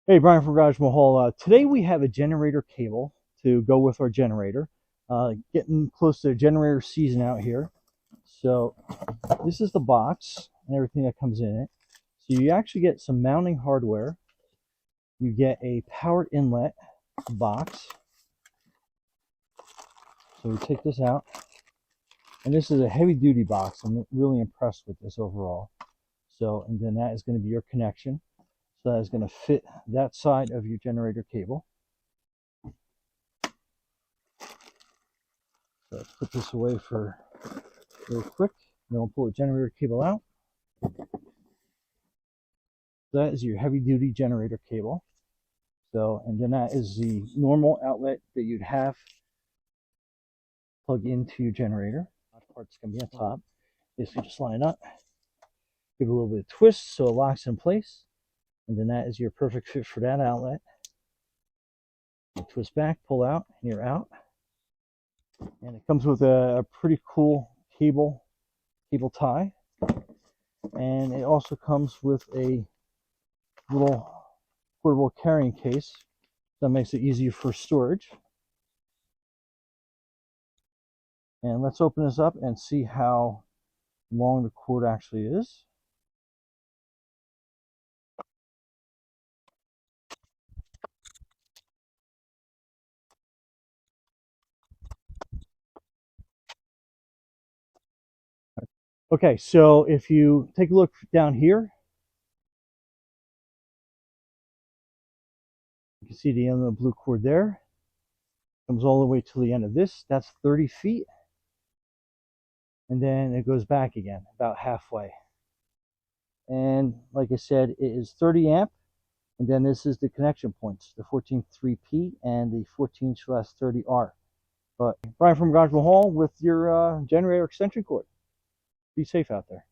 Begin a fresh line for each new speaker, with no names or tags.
Hey, Brian from Garage Mahal. Today we have a generator cable to go with our generator. Getting close to generator season out here. So this is the box and everything that comes in it. So you actually get some mounting hardware. You get a power inlet box. So we take this out. And this is a heavy duty box. I'm really impressed with this overall. So, and then that is going to be your connection. So that is going to fit that side of your generator cable. So let's put this away for real quick. Then we'll pull the generator cable out. That is your heavy duty generator cable. So, and then that is the normal outlet that you'd have plug into your generator. That part's going to be on top. Basically just line up, give it a little bit of twist so it locks in place. And then that is your perfect fit for that outlet. You twist back, pull out, and you're out. And it comes with a pretty cool cable tie. And it also comes with a little portable carrying case that makes it easier for storage. And let's open this up and see how long the cord actually is. Okay, so if you take a look down here, you can see the end of the blue cord there. Comes all the way to the end of this. That's 30 feet. And then it goes back again, about halfway. And like I said, it is 30 amp. And then this is the connection points, the 14.3P and the 14/30R. But Brian from Garage Mahal with your generator extension cord. Be safe out there.